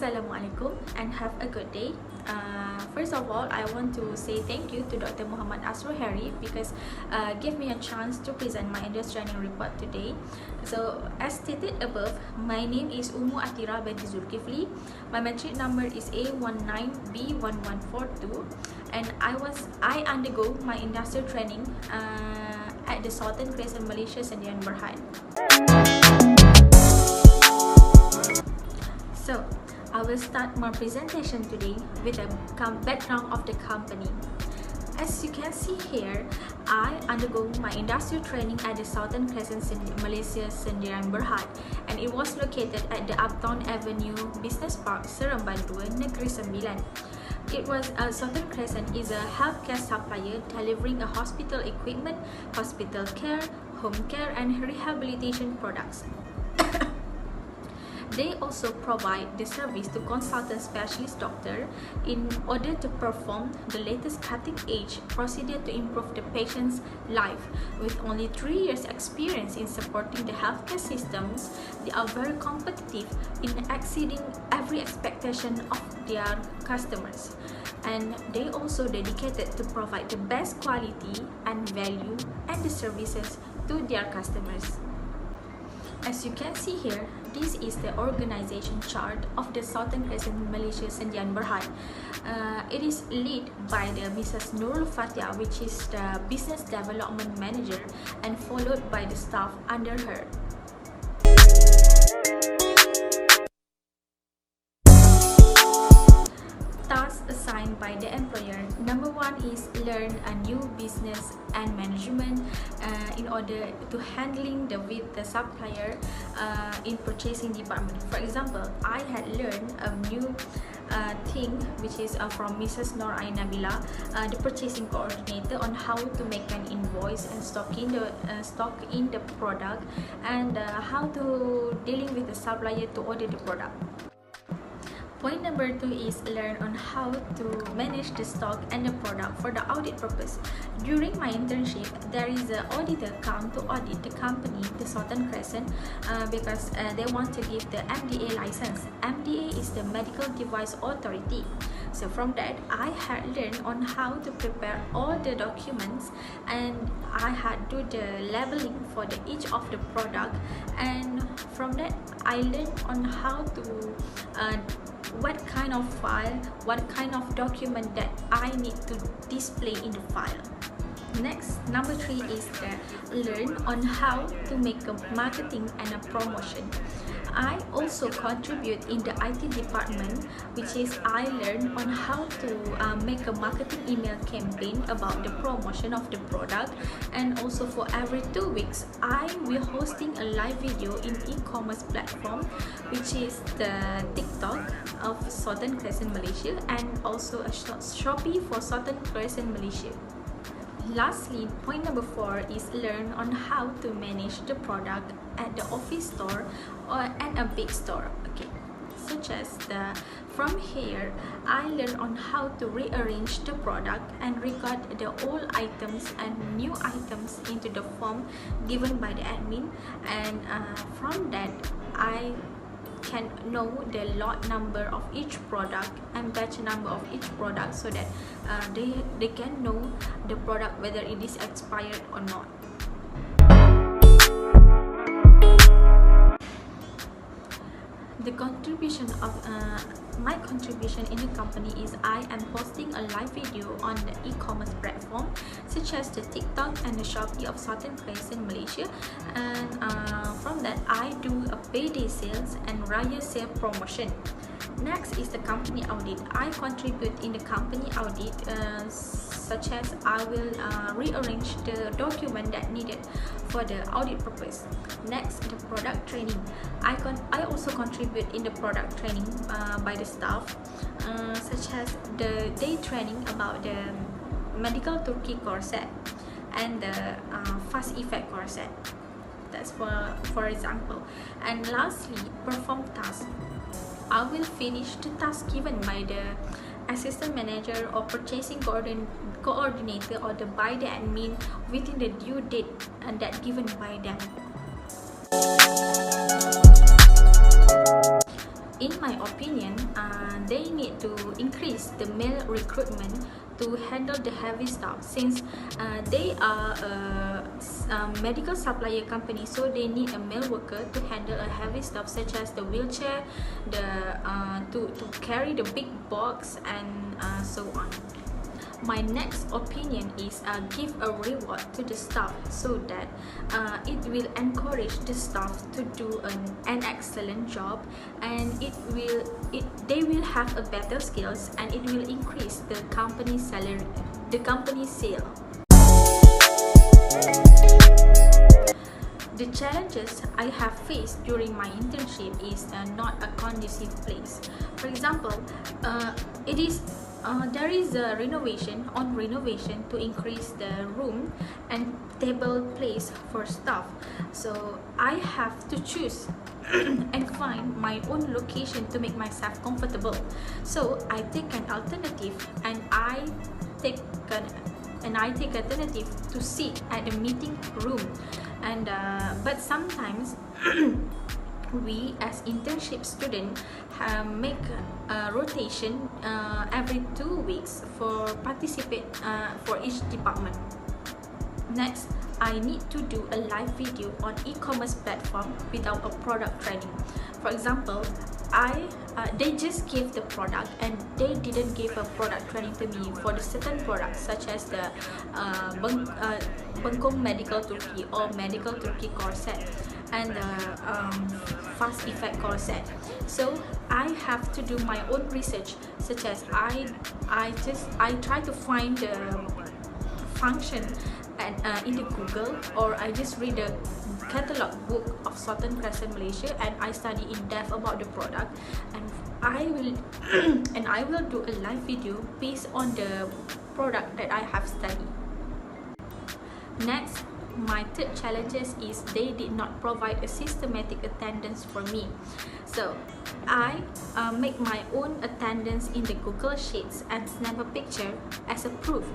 Assalamualaikum and have a good day. First of all, I want to say thank you to Dr. Muhammad Asruhari because gave me a chance to present my Industdial report today. So as stated above, my name is Ummu Athirah Binti Zulkefli. My matric number is A19B1142 and I undergo my industrial training at the Southern Crescent, Malaysia, Sdn Bhd. So, I will start my presentation today with a background of the company. As you can see here, I undergo my industrial training at the Southern Crescent, Malaysia, Sdn Bhd, and it was located at the Uptown Avenue Business Park, Seremban 2, Negeri Sembilan. Southern Crescent is a healthcare supplier delivering a hospital equipment, hospital care, home care, and rehabilitation products. They also provide the service to consultant specialist doctor in order to perform the latest cutting-edge procedure to improve the patient's life. With only 3 years experience in supporting the healthcare systems, they are very competitive in exceeding every expectation of their customers. And they also dedicated to provide the best quality and value and the services to their customers. As you can see here, this is the organization chart of the Southern Crescent, Malaysia, Sdn Bhd. It is led by the Mrs. Nurul Fatia, which is the Business Development Manager, and followed by the staff under her. Tasks assigned by the employer. Number 1 is learn a new business and management in order to handling with the supplier in purchasing department. For example, I had learned a new thing which is from Mrs. Nur Nabila, the purchasing coordinator, on how to make an invoice and stock in the product, and how to dealing with the supplier to order the product. Point number 2 is learn on how to manage the stock and the product for the audit purpose. During my internship, there is an auditor come to audit the company, the Southern Crescent, because they want to give the MDA license. MDA is the Medical Device Authority. So from that, I had learned on how to prepare all the documents, and I had do the labeling for each of the product. And from that, I learned on how to what kind of file, what kind of document that I need to display in the file. Next, number 3 is learn on how to make a marketing and a promotion. I also contribute in the IT department, which is I learn on how to make a marketing email campaign about the promotion of the product, and also for every 2 weeks I will hosting a live video in e-commerce platform, which is the TikTok of Southern Crescent Malaysia, and also a Shopee for Southern Crescent Malaysia. Lastly, point number 4 is learn on how to manage the product at the office store or at a big store. Okay, such as from here, I learn on how to rearrange the product and record the old items and new items into the form given by the admin, and from that I can know the lot number of each product and batch number of each product, so that they can know the product whether it is expired or not. The contribution of my contribution in the company is I am posting a live video on the e-commerce platform such as the TikTok and the Shopee of Southern Crescent Malaysia, and from that I do a payday sales and Raya sale promotion. Next is the company audit. I contribute in the company audit, such as I will rearrange the document that needed for the audit purpose. Next, the product training. I also contribute in the product training by the staff, such as the day training about the medical Turkey corset and the fast effect corset. That's for example. And lastly, perform tasks. I will finish the task given by the assistant manager or purchasing coordinator or by the admin within the due date and that given by them. in my opinion, they need to increase the male recruitment to handle the heavy stuff, since they are a medical supplier company, so they need a male worker to handle a heavy stuff such as the wheelchair, to carry the big box, and so on. My next opinion is give a reward to the staff, so that it will encourage the staff to do an excellent job, and they will have a better skills, and it will increase the company's salary, the company's sale. The challenges I have faced during my internship is not a conducive place. For example, there is a renovation to increase the room and table place for staff. So I have to choose and find my own location to make myself comfortable. So I take an alternative, and I take alternative to sit at the meeting room. And but sometimes we as internship student make a rotation every 2 weeks for participate for each department. Next, I need to do a live video on e-commerce platform without a product training. For example, they just gave the product, and they didn't give a product training to me for the certain products, such as the Bengkong Medical Turkey or Medical Turkey corset, and the fast effect corset. So I have to do my own research, such as I try to find the function in the Google, or I just read the catalog book of Sdn Crescent Malaysia, and I study in depth about the product, and I will do a live video based on the product that I have studied. Next, my third challenges is they did not provide a systematic attendance for me. So I make my own attendance in the Google Sheets and snap a picture as a proof.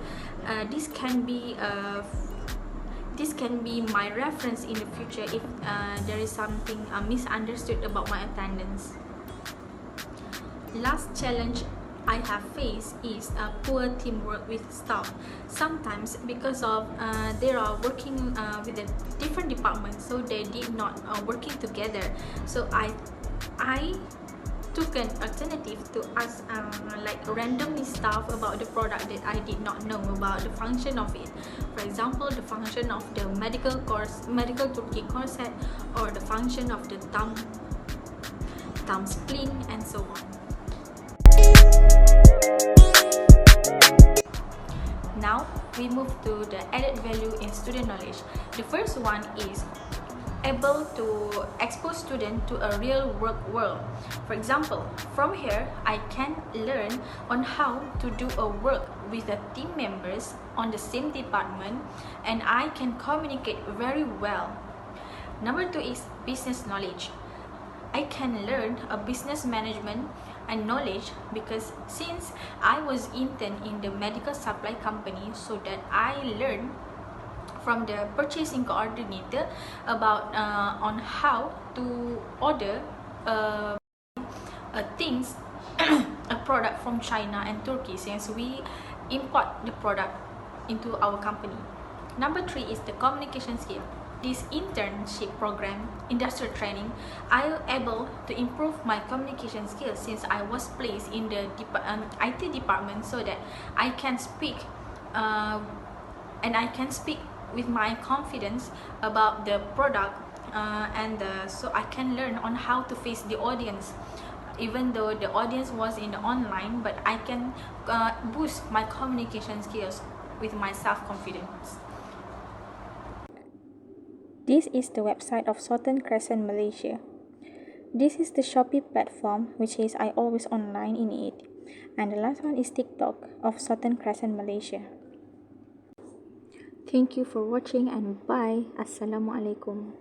This can be my reference in the future if there is something misunderstood about my attendance. Last challenge I have faced is poor teamwork with staff. Sometimes because of they are working with a different department, so they did not working together. So I took an alternative to ask like randomly stuff about the product that I did not know about the function of it. For example, the function of the medical Turkey corset, or the function of the thumb spleen, and so on. Now we move to the added value in student knowledge. The first one is able to expose students to a real work world. For example, from here I can learn on how to do a work with the team members on the same department, and I can communicate very well. Number 2 is business knowledge. I can learn a business management and knowledge, because since I was intern in the medical supply company, so that I learned from the purchasing coordinator about on how to order things a product from China and Turkey, since we import the product into our company. Number 3 is the communication skill. This internship program, industrial training, I was able to improve my communication skills since I was placed in the IT department, so that I can speak and I can speak with my confidence about the product, so I can learn on how to face the audience. Even though the audience was in the online, but I can boost my communication skills with my self-confidence. This is the website of Sdn Crescent Malaysia. This is the Shopee platform, which is I always online in it. And the last one is TikTok of Sdn Crescent Malaysia. Thank you for watching, and bye. Assalamualaikum.